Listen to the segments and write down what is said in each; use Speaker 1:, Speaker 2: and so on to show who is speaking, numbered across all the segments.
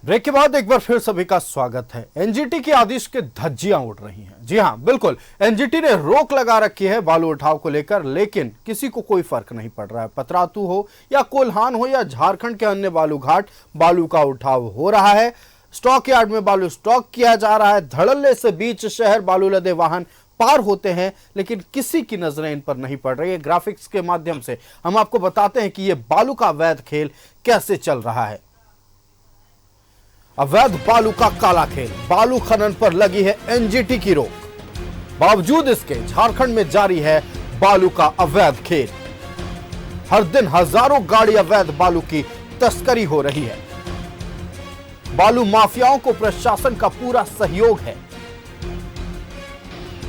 Speaker 1: Break के बाद एक बार फिर सभी का स्वागत है। एनजीटी के आदेश के धज्जियां उड़ रही हैं। जी हां, बिल्कुल एनजीटी ने रोक लगा रखी है बालू उठाव को लेकर, लेकिन किसी को कोई फर्क नहीं पड़ रहा है। पतरातू हो या कोल्हान हो या झारखंड के अन्य बालू घाट, बालू का उठाव हो रहा है। स्टॉक यार्ड में बालू स्टॉक किया जा रहा है। धड़ल्ले से बीच शहर बालू लदे वाहन पार होते हैं, लेकिन किसी की नजरें इन पर नहीं पड़ रही है। ग्राफिक्स के माध्यम से हम आपको बताते हैं कि यह बालू का अवैध खेल कैसे चल रहा है। अवैध बालू का काला खेल, बालू खनन पर लगी है एनजीटी की रोक। बावजूद इसके झारखंड में जारी है बालू का अवैध खेल। हर दिन हजारों गाड़ी अवैध बालू की तस्करी हो रही है। बालू माफियाओं को प्रशासन का पूरा सहयोग है।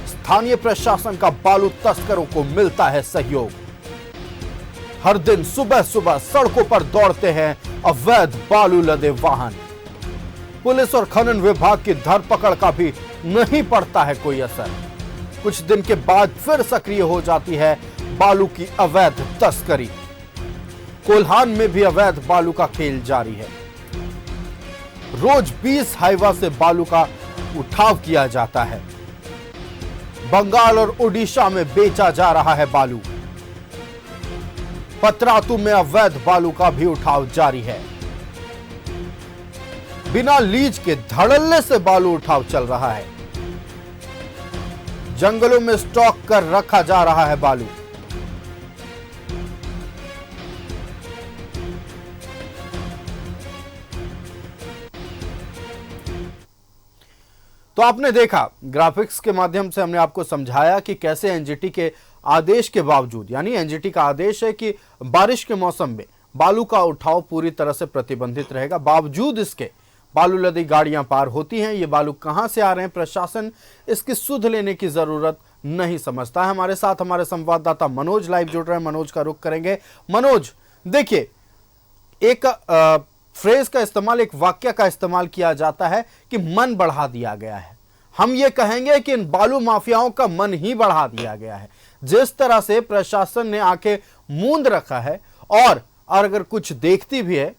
Speaker 1: स्थानीय प्रशासन का बालू तस्करों को मिलता है सहयोग। हर दिन सुबह सुबह सड़कों पर दौड़ते हैं अवैध बालू लदे वाहन। पुलिस और खनन विभाग की धरपकड़ का भी नहीं पड़ता है कोई असर। कुछ दिन के बाद फिर सक्रिय हो जाती है बालू की अवैध तस्करी। कोल्हान में भी अवैध बालू का खेल जारी है। रोज 20 हाईवा से बालू का उठाव किया जाता है। बंगाल और उड़ीसा में बेचा जा रहा है बालू। पतरातू में अवैध बालू का भी उठाव जारी है। बिना लीज के धड़ल्ले से बालू उठाव चल रहा है। जंगलों में स्टॉक कर रखा जा रहा है बालू। तो आपने देखा, ग्राफिक्स के माध्यम से हमने आपको समझाया कि कैसे एनजीटी के आदेश के बावजूद, यानी एनजीटी का आदेश है कि बारिश के मौसम में बालू का उठाव पूरी तरह से प्रतिबंधित रहेगा। बावजूद इसके बालू लदी गाड़ियां पार होती हैं। ये बालू कहां से आ रहे हैं, प्रशासन इसकी सुध लेने की जरूरत नहीं समझता है। हमारे साथ हमारे संवाददाता मनोज लाइव जुड़ रहे हैं। मनोज का रुख करेंगे। मनोज, देखिए, एक फ्रेज का इस्तेमाल, एक वाक्य का इस्तेमाल किया जाता है कि मन बढ़ा दिया गया है। हम ये कहेंगे कि इन बालू माफियाओं का मन ही बढ़ा दिया गया है। जिस तरह से प्रशासन ने आके मूंद रखा है, और अगर कुछ देखती भी है,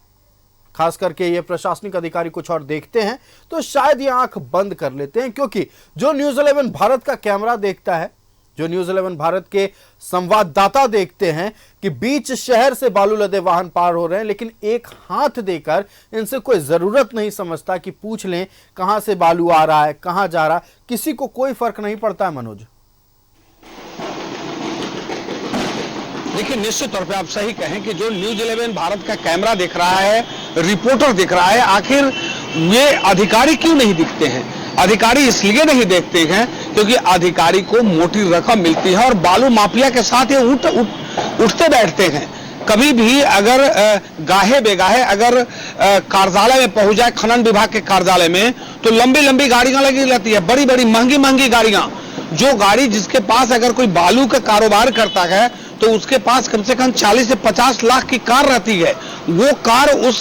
Speaker 1: खास करके ये प्रशासनिक अधिकारी कुछ और देखते हैं, तो शायद ये आंख बंद कर लेते हैं। क्योंकि जो न्यूज 11 भारत का कैमरा देखता है, जो न्यूज 11 भारत के संवाददाता देखते हैं कि बीच शहर से बालू लदे वाहन पार हो रहे हैं, लेकिन एक हाथ देकर इनसे कोई जरूरत नहीं समझता कि पूछ लें कहां से बालू आ रहा है, कहां जा रहा है। किसी को कोई फर्क नहीं पड़ता है। मनोज,
Speaker 2: देखिए, निश्चित तौर पे आप सही कहें कि जो न्यूज 11 भारत का कैमरा देख रहा है, रिपोर्टर दिख रहा है, आखिर ये अधिकारी क्यों नहीं दिखते हैं? अधिकारी इसलिए नहीं देखते हैं क्योंकि अधिकारी को मोटी रकम मिलती है और बालू माफिया के साथ ये उठते बैठते हैं। कभी भी अगर गाहे बेगाहे अगर कार्यालय में पहुंच जाए, खनन विभाग के कार्यालय में, तो लंबी लंबी गाड़ियां लगी रहती है, बड़ी बड़ी महंगी महंगी गाड़ियां। जो गाड़ी जिसके पास अगर कोई बालू का कारोबार करता है तो उसके पास कम से कम 40 से 50 लाख की कार रहती है। वो कार उस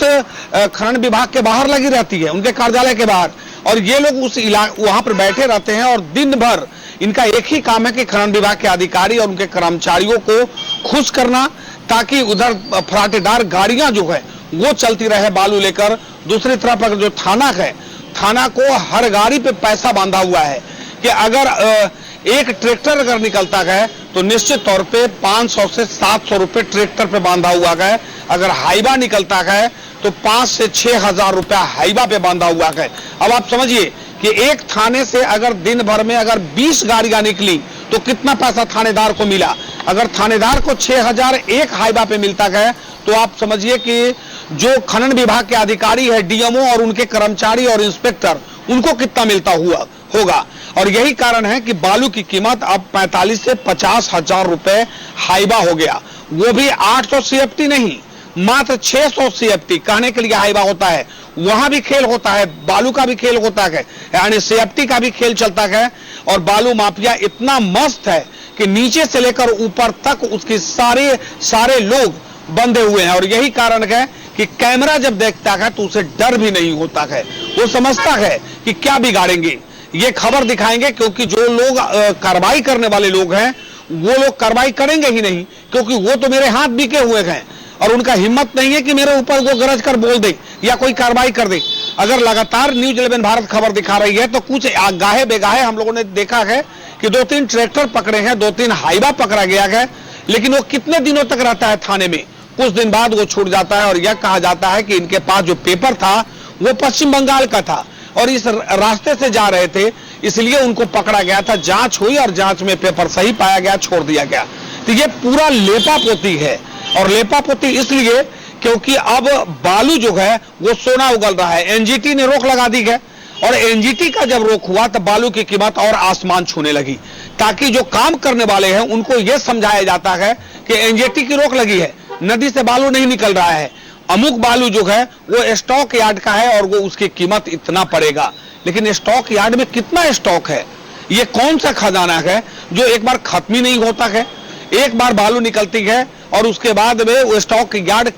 Speaker 2: खनन विभाग के बाहर लगी रहती है, उनके कार्यालय के बाहर, और ये लोग उस वहां पर बैठे रहते हैं और दिन भर इनका एक ही काम है कि खनन विभाग के अधिकारी और उनके कर्मचारियों को खुश करना, ताकि उधर फराटेदार गाड़ियां जो है वो चलती रहे बालू लेकर। दूसरी तरफ अगर जो थाना है, थाना को हर गाड़ी पे पैसा बांधा हुआ है कि अगर एक ट्रैक्टर अगर निकलता है तो निश्चित तौर पे 500 से 700 रुपए ट्रैक्टर पे बांधा हुआ है। अगर हाईवा निकलता है तो 5 से 6,000 रुपया हाईवा पे बांधा हुआ है। अब आप समझिए कि एक थाने से अगर दिन भर में अगर 20 गाड़ियां निकली तो कितना पैसा थानेदार को मिला। अगर थानेदार को 6,000 एक हाईवा पे मिलता है तो आप समझिए कि जो खनन विभाग के अधिकारी है, डीएमओ और उनके कर्मचारी और इंस्पेक्टर, उनको कितना मिलता हुआ होगा। और यही कारण है कि बालू की कीमत अब 45 से 50,000 रुपए हाईवा हो गया। वो भी 800 सीएफटी नहीं, मात्र 600 सीएफटी कहने के लिए हाईवा होता है। वहां भी खेल होता है, बालू का भी खेल होता है, यानी सीएफटी का भी खेल चलता है। और बालू माफिया इतना मस्त है कि नीचे से लेकर ऊपर तक उसके सारे लोग बंधे हुए हैं। और यही कारण है कि कैमरा जब देखता है तो उसे डर भी नहीं होता है। वो समझता है कि क्या बिगाड़ेंगे, ये खबर दिखाएंगे, क्योंकि जो लोग कार्रवाई करने वाले लोग हैं वो लोग कार्रवाई करेंगे ही नहीं, क्योंकि वो तो मेरे हाथ बिके हुए हैं और उनका हिम्मत नहीं है कि मेरे ऊपर वो गरज कर बोल दे या कोई कार्रवाई कर दे। अगर लगातार न्यूज 11 भारत खबर दिखा रही है तो कुछ गाहे बेगाहे हम लोगों ने देखा है कि 2-3 ट्रैक्टर पकड़े हैं, 2-3 हाईवा पकड़ा गया है, लेकिन वो कितने दिनों तक रहता है थाने में, कुछ दिन बाद वो छूट जाता है। और यह कहा जाता है कि इनके पास जो पेपर था वो पश्चिम बंगाल का था और इस रास्ते से जा रहे थे, इसलिए उनको पकड़ा गया था। जांच हुई और जांच में पेपर सही पाया गया, छोड़ दिया गया। तो ये पूरा लेपापोती है, और लेपापोती इसलिए क्योंकि अब बालू जो है वो सोना उगल रहा है। एनजीटी ने रोक लगा दी है, और एनजीटी का जब रोक हुआ तो बालू की कीमत और आसमान छूने लगी, ताकि जो काम करने वाले हैं उनको यह समझाया जाता है कि एनजीटी की रोक लगी है, नदी से बालू नहीं निकल रहा है, अमुक बालू जो है वो स्टॉक यार्ड का है और वो उसकी कीमत इतना पड़ेगा। लेकिन स्टॉक यार्ड में कितना स्टॉक है, ये कौन सा खजाना है जो एक बार खत्म ही नहीं होता है। एक बार बालू निकलती है और उसके बाद में वो स्टॉक यार्ड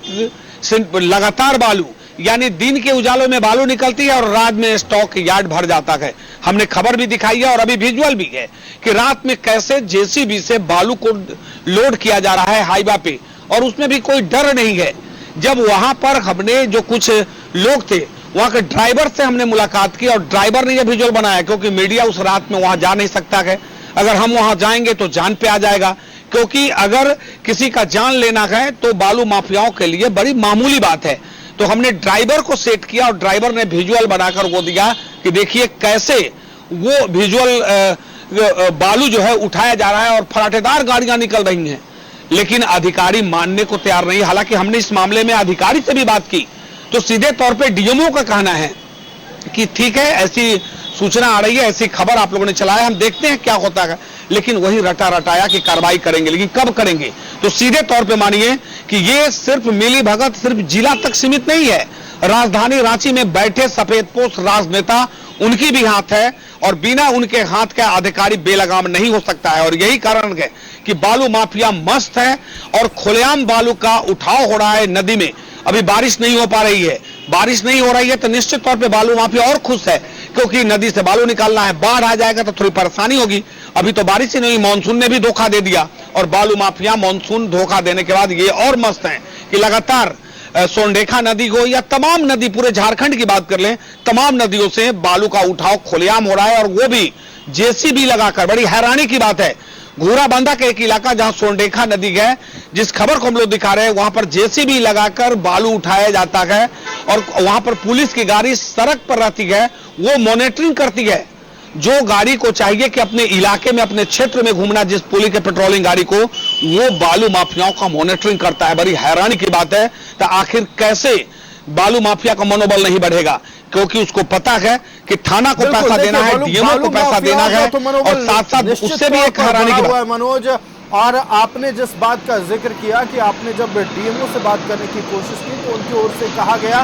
Speaker 2: से लगातार बालू, यानी दिन के उजालों में बालू निकलती है और रात में स्टॉक यार्ड भर जाता है। हमने खबर भी दिखाई है और अभी विजुअल भी है कि रात में कैसे जेसीबी से बालू को लोड किया जा रहा है हाईवा पे, और उसमें भी कोई डर नहीं है। जब वहां पर हमने जो कुछ लोग थे वहां के ड्राइवर से हमने मुलाकात की, और ड्राइवर ने यह विजुअल बनाया, क्योंकि मीडिया उस रात में वहां जा नहीं सकता है। अगर हम वहां जाएंगे तो जान पे आ जाएगा, क्योंकि अगर किसी का जान लेना है तो बालू माफियाओं के लिए बड़ी मामूली बात है। तो हमने ड्राइवर को सेट किया और ड्राइवर ने विजुअल बनाकर वो दिया कि देखिए कैसे वो विजुअल बालू जो है उठाया जा रहा है और फराटेदार गाड़ियां निकल रही हैं। लेकिन अधिकारी मानने को तैयार नहीं। हालांकि हमने इस मामले में अधिकारी से भी बात की तो सीधे तौर पे डीएमओ का कहना है कि ठीक है, ऐसी सूचना आ रही है, ऐसी खबर आप लोगों ने चलाया, हम देखते हैं क्या होता है। लेकिन वही रटा रटाया कि कार्रवाई करेंगे, लेकिन कब करेंगे। तो सीधे तौर पे मानिए कि ये सिर्फ मिली भगत सिर्फ जिला तक सीमित नहीं है। राजधानी रांची में बैठे सफेदपोश राजनेता, उनकी भी हाथ है, और बिना उनके हाथ का अधिकारी बेलगाम नहीं हो सकता है। और यही कारण है कि बालू माफिया मस्त है और खुलेआम बालू का उठाव हो रहा है नदी में। अभी बारिश नहीं हो पा रही है, बारिश नहीं हो रही है तो निश्चित तौर पे बालू माफिया और खुश है, क्योंकि नदी से बालू निकालना है। बाढ़ आ जाएगा तो थोड़ी परेशानी होगी। अभी तो बारिश ही नहीं, मानसून ने भी धोखा दे दिया, और बालू माफिया मानसून धोखा देने के बाद ये और मस्त हैं कि लगातार सोनडेखा नदी को या तमाम नदी, पूरे झारखंड की बात कर लें, तमाम नदियों से बालू का उठाव खुलेआम हो रहा है, और वो भी जेसीबी लगाकर। बड़ी हैरानी की बात है, घूराबांधा का एक इलाका जहां सोनडेखा नदी है, जिस खबर को हम लोग दिखा रहे हैं, वहां पर जेसीबी लगाकर बालू उठाया जाता है, और वहां पर पुलिस की गाड़ी सड़क पर रहती है, वो मॉनिटरिंग करती है। जो गाड़ी को चाहिए कि अपने इलाके में, अपने क्षेत्र में घूमना, जिस पुलिस के पेट्रोलिंग गाड़ी को, वो बालू माफियाओं का मॉनिटरिंग करता है। बड़ी हैरानी की बात है। तो आखिर कैसे बालू माफिया का मनोबल नहीं बढ़ेगा, क्योंकि उसको पता है कि थाना को पैसा देना है, डीएमओ को पैसा देना है, और साथ साथ उससे भी एक हैरानी की बात।
Speaker 1: मनोज, और आपने जिस बात का जिक्र किया कि आपने जब डीएमओ से बात करने की कोशिश की तो उनकी ओर से कहा गया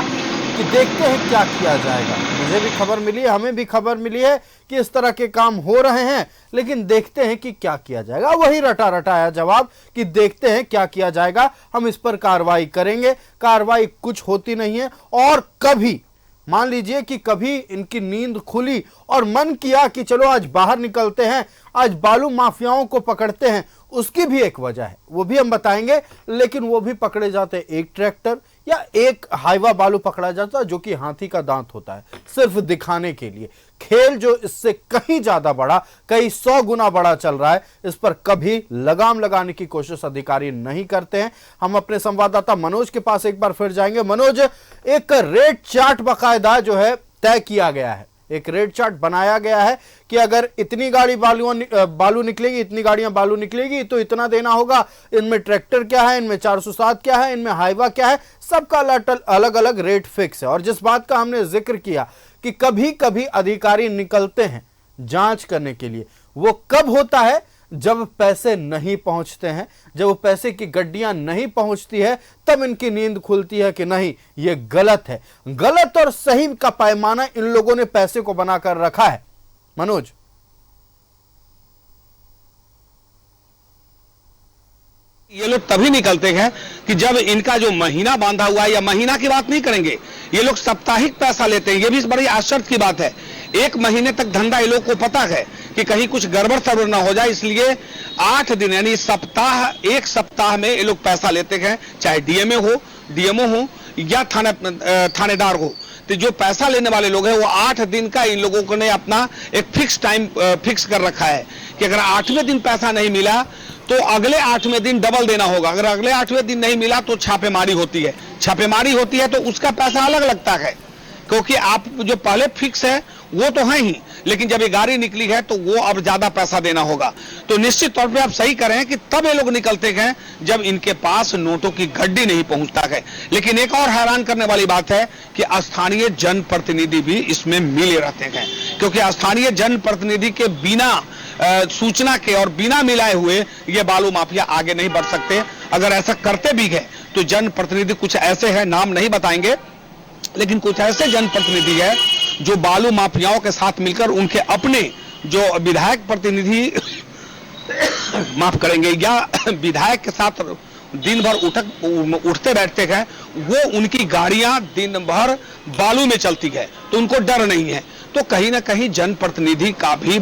Speaker 1: कि देखते हैं क्या किया जाएगा। मुझे भी खबर मिली है, हमें भी खबर मिली है कि इस तरह के काम हो रहे हैं, लेकिन देखते हैं कि क्या किया जाएगा। वही रटा रटाया जवाब कि देखते हैं क्या किया जाएगा, हम इस पर कार्रवाई करेंगे। कार्रवाई कुछ होती नहीं है। और कभी मान लीजिए कि कभी इनकी नींद खुली और मन किया कि चलो आज बाहर निकलते हैं, आज बालू माफियाओं को पकड़ते हैं, उसकी भी एक वजह है, वो भी हम बताएंगे। लेकिन वो भी पकड़े जाते, एक ट्रैक्टर या एक हाईवा बालू पकड़ा जाता है, जो कि हाथी का दांत होता है, सिर्फ दिखाने के लिए। खेल जो इससे कहीं ज्यादा बड़ा, कई 100 गुना बड़ा चल रहा है, इस पर कभी लगाम लगाने की कोशिश अधिकारी नहीं करते हैं। हम अपने संवाददाता मनोज के पास एक बार फिर जाएंगे। मनोज, एक रेट चार्ट बाकायदा जो है तय किया गया है, एक रेट चार्ट बनाया गया है कि अगर इतनी गाड़ी बालू निकलेगी, इतनी गाड़ियां बालू निकलेगी तो इतना देना होगा। इनमें ट्रैक्टर क्या है, इनमें 407 क्या है, इनमें हाईवा क्या है, सबका अलग अलग रेट फिक्स है। और जिस बात का हमने जिक्र किया कि कभी कभी अधिकारी निकलते हैं जांच करने के लिए, वो कब होता है जब पैसे नहीं पहुंचते हैं, जब वो पैसे की गड्डियां नहीं पहुंचती है, तब इनकी नींद खुलती है कि नहीं ये गलत है। गलत और सही का पैमाना इन लोगों ने पैसे को बनाकर रखा है। मनोज,
Speaker 2: ये लोग तभी निकलते हैं कि जब इनका जो महीना बांधा हुआ है, या महीना की बात नहीं करेंगे, ये लोग साप्ताहिक पैसा लेते हैं। ये भी बड़ी आश्चर्य की बात है। एक महीने तक धंधा ये लोग को पता है कि कहीं कुछ गड़बड़ सड़बड़ ना हो जाए, इसलिए 8 दिन यानी सप्ताह, एक सप्ताह में ये लोग पैसा लेते हैं, चाहे डीएमओ हो या थानेदार हो, तो जो पैसा लेने वाले लोग हैं वो 8 दिन का इन लोगों ने अपना एक फिक्स टाइम फिक्स कर रखा है कि अगर 8वें दिन पैसा नहीं मिला तो अगले 8वें दिन डबल देना होगा। अगर अगले 8वें दिन नहीं मिला तो छापेमारी होती है। छापेमारी होती है तो उसका पैसा अलग लगता है, क्योंकि आप जो पहले फिक्स है वो तो है ही, लेकिन जब ये गाड़ी निकली है तो वो अब ज्यादा पैसा देना होगा। तो निश्चित तौर पे आप सही कह रहे हैं कि तब ये लोग निकलते हैं जब इनके पास नोटों की गड्डी नहीं पहुंचता है। लेकिन एक और हैरान करने वाली बात है कि स्थानीय जनप्रतिनिधि भी इसमें मिले रहते हैं, क्योंकि स्थानीय जनप्रतिनिधि के बिना सूचना के और बिना मिलाए हुए ये बालू माफिया आगे नहीं बढ़ सकते। अगर ऐसा करते भी है तो जनप्रतिनिधि कुछ ऐसे हैं, नाम नहीं बताएंगे, लेकिन कुछ ऐसे जनप्रतिनिधि है जो बालू माफियाओं के साथ मिलकर उनके अपने जो विधायक प्रतिनिधि माफ करेंगे या विधायक के साथ दिन भर उठते बैठते हैं, वो उनकी गाड़ियां दिन भर बालू में चलती है, तो उनको डर नहीं है। तो कहीं ना कहीं जनप्रतिनिधि का भी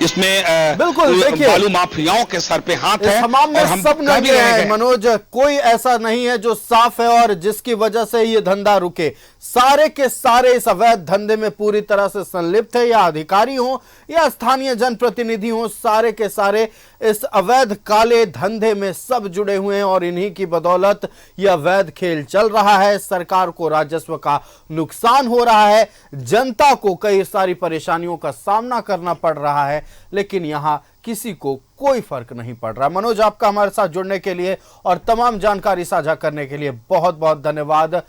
Speaker 2: इसमें
Speaker 1: बिल्कुल
Speaker 2: बालू माफियाओं के सर पे हाथ है।
Speaker 1: और हम सब नजर है मनोज, कोई ऐसा नहीं है जो साफ है और जिसकी वजह से ये धंधा रुके। सारे के सारे इस अवैध धंधे में पूरी तरह से संलिप्त है, या अधिकारी हो या स्थानीय जनप्रतिनिधि हो, सारे के सारे इस अवैध काले धंधे में सब जुड़े हुए हैं और इन्हीं की बदौलत यह अवैध खेल चल रहा है। सरकार को राजस्व का नुकसान हो रहा है, जनता को कई सारी परेशानियों का सामना करना पड़ रहा है, लेकिन यहां किसी को कोई फर्क नहीं पड़ रहा। मनोज, आपका हमारे साथ जुड़ने के लिए और तमाम जानकारी साझा करने के लिए बहुत बहुत धन्यवाद।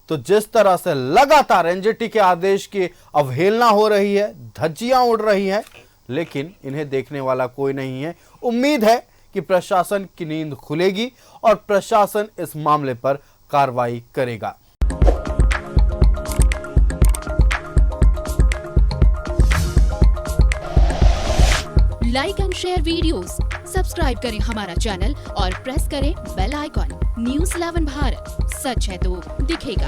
Speaker 1: तो जिस तरह से लगातार एनजीटी के आदेश की अवहेलना हो रही है, धज्जियां उड़ रही हैं, लेकिन इन्हें देखने वाला कोई नहीं है। उम्मीद है कि प्रशासन की नींद खुलेगी और प्रशासन इस मामले पर कार्रवाई करेगा।
Speaker 3: Like and share videos, subscribe करें हमारा चैनल और प्रेस करें बेल आइकॉन। न्यूज़ 11 भारत, सच है तो दिखेगा।